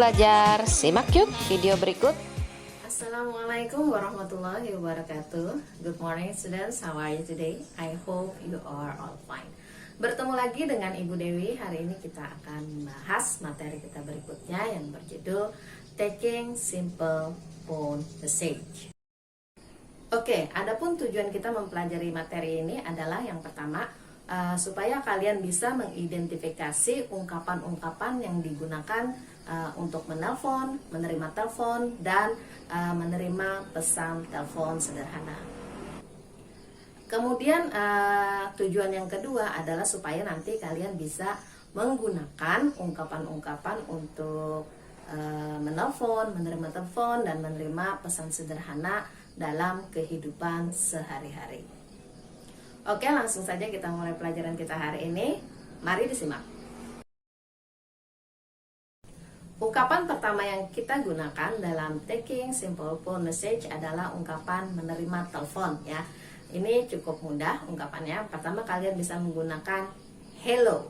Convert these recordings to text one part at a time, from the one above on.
belajar. Simak yuk video berikut. Assalamualaikum warahmatullahi wabarakatuh. Good morning students, how are you today? I hope you are all fine. Bertemu lagi dengan Ibu Dewi. Hari ini kita akan membahas materi kita berikutnya yang berjudul Taking Simple Phone Message. Oke, adapun tujuan kita mempelajari materi ini adalah yang pertama, supaya kalian bisa mengidentifikasi ungkapan-ungkapan yang digunakan untuk menelpon, menerima telepon, dan menerima pesan telepon sederhana. Kemudian tujuan yang kedua adalah supaya nanti kalian bisa menggunakan ungkapan-ungkapan untuk menelpon, menerima telepon, dan menerima pesan sederhana dalam kehidupan sehari-hari. Oke, langsung saja kita mulai pelajaran kita hari ini. Mari disimak. Ungkapan pertama yang kita gunakan dalam taking simple phone message adalah ungkapan menerima telepon ya. Ini cukup mudah ungkapannya. Pertama, kalian bisa menggunakan hello.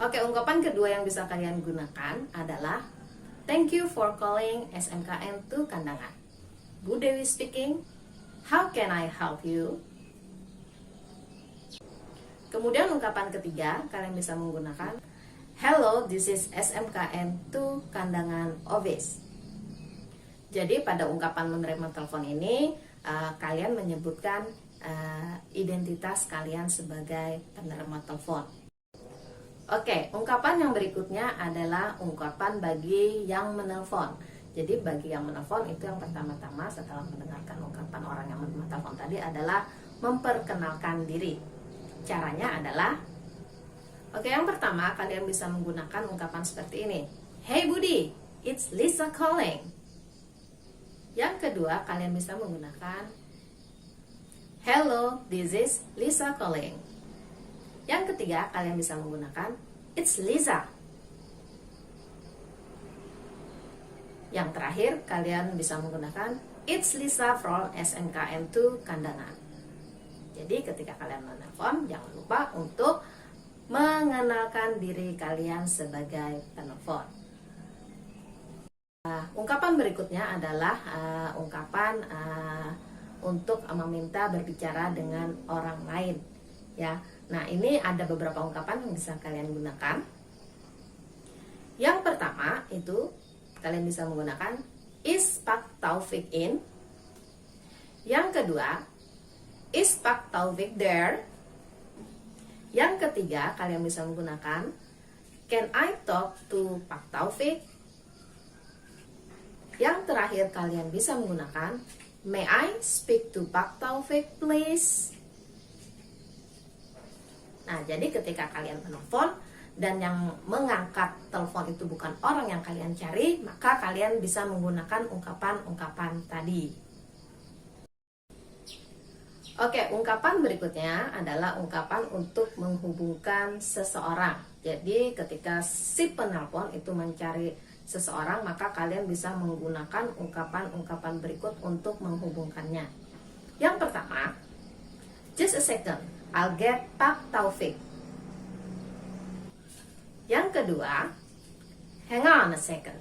Oke, ungkapan kedua yang bisa kalian gunakan adalah thank you for calling SMKN to Kandangan. Bu Dewi speaking. How can I help you? Kemudian ungkapan ketiga, kalian bisa menggunakan hello, this is SMKN to Kandangan Office. Jadi pada ungkapan menerima telepon ini, kalian menyebutkan identitas kalian sebagai penerima telepon. Oke, ungkapan yang berikutnya adalah ungkapan bagi yang menelpon. Jadi bagi yang menelpon itu yang pertama-tama setelah mendengarkan ungkapan orang yang menerima telepon tadi adalah memperkenalkan diri. Caranya adalah, oke, yang pertama kalian bisa menggunakan ungkapan seperti ini. Hey Budi, it's Lisa calling. Yang kedua kalian bisa menggunakan hello, this is Lisa calling. Yang ketiga kalian bisa menggunakan it's Lisa. Yang terakhir, kalian bisa menggunakan it's Lisa from SMKN to Kandangan. Jadi ketika kalian menelpon, jangan lupa untuk mengenalkan diri kalian sebagai penelpon. Ungkapan berikutnya adalah ungkapan untuk meminta berbicara dengan orang lain. Ya, nah ini ada beberapa ungkapan yang bisa kalian gunakan. Yang pertama itu kalian bisa menggunakan is Pak Taufik in. Yang kedua, is Pak Taufik there. Yang ketiga, kalian bisa menggunakan can I talk to Pak Taufik. Yang terakhir, kalian bisa menggunakan may I speak to Pak Taufik please. Nah, jadi ketika kalian menelpon dan yang mengangkat telepon itu bukan orang yang kalian cari, maka kalian bisa menggunakan ungkapan-ungkapan tadi. Oke, ungkapan berikutnya adalah ungkapan untuk menghubungkan seseorang. Jadi ketika si penelpon itu mencari seseorang, maka kalian bisa menggunakan ungkapan-ungkapan berikut untuk menghubungkannya. Yang pertama, just a second, I'll get Pak Taufik. Yang kedua, hang on a second.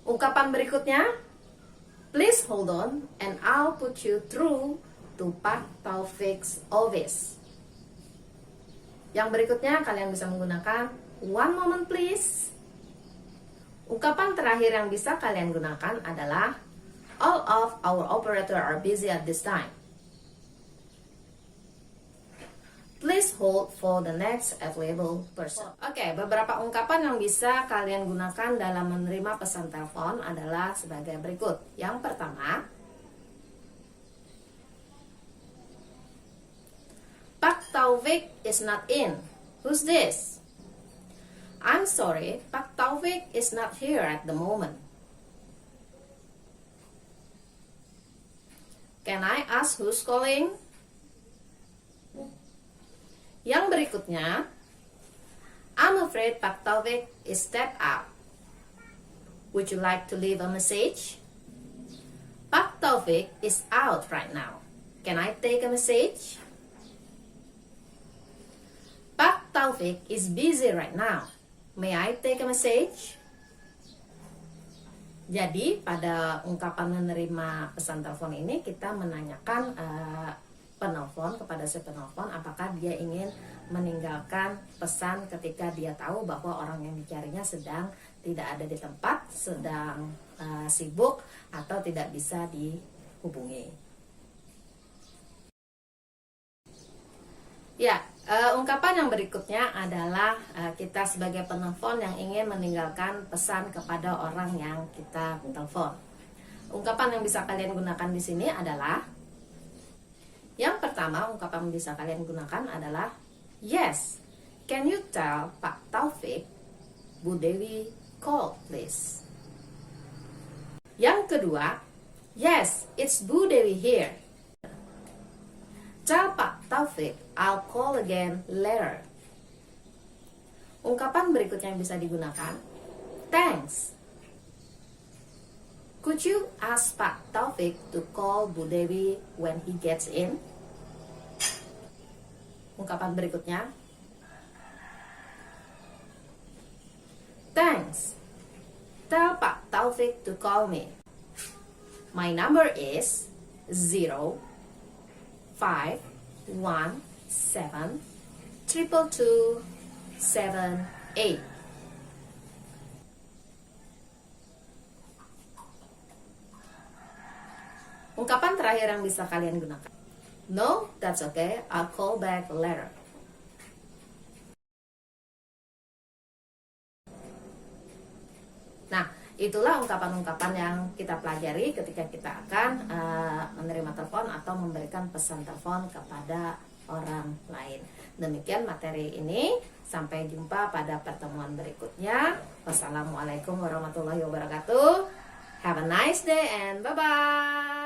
Ungkapan berikutnya, please hold on and I'll put you through to Pak Taufik's office. Yang berikutnya kalian bisa menggunakan one moment please. Ungkapan terakhir yang bisa kalian gunakan adalah all of our operator are busy at this time. Please hold for the next available person. Oke, beberapa ungkapan yang bisa kalian gunakan dalam menerima pesan telepon adalah sebagai berikut. Yang pertama, Pak Taufik is not in. Who's this? I'm sorry, Pak Taufik is not here at the moment. Can I ask who's calling? Yang berikutnya, I'm afraid Pak Taufik is stepped out. Would you like to leave a message? Pak Taufik is out right now. Can I take a message? Pak Taufik is busy right now. May I take a message? Jadi pada ungkapan menerima pesan telepon ini kita menanyakan penelpon kepada si penelpon apakah dia ingin meninggalkan pesan ketika dia tahu bahwa orang yang dicarinya sedang tidak ada di tempat, sedang sibuk atau tidak bisa dihubungi. Ya, ungkapan yang berikutnya adalah kita sebagai penelpon yang ingin meninggalkan pesan kepada orang yang kita telepon. Ungkapan yang bisa kalian gunakan di sini adalah yang pertama, ungkapan yang bisa kalian gunakan adalah yes, can you tell Pak Taufik Bu Dewi call please. Yang kedua, yes, it's Bu Dewi here. Tell Pak Taufik I'll call again later. Ungkapan berikutnya yang bisa digunakan, thanks. Could you ask Pak Taufik to call Bu Dewi when he gets in? Ungkapan berikutnya, thanks. Tell Pak Taufik to call me. My number is 051722278. Ungkapan terakhir yang bisa kalian gunakan, no, that's okay, I'll call back later. Nah, itulah ungkapan-ungkapan yang kita pelajari ketika kita akan menerima telepon atau memberikan pesan telepon kepada orang lain. Demikian materi ini. Sampai jumpa pada pertemuan berikutnya. Wassalamualaikum warahmatullahi wabarakatuh. Have a nice day and bye-bye.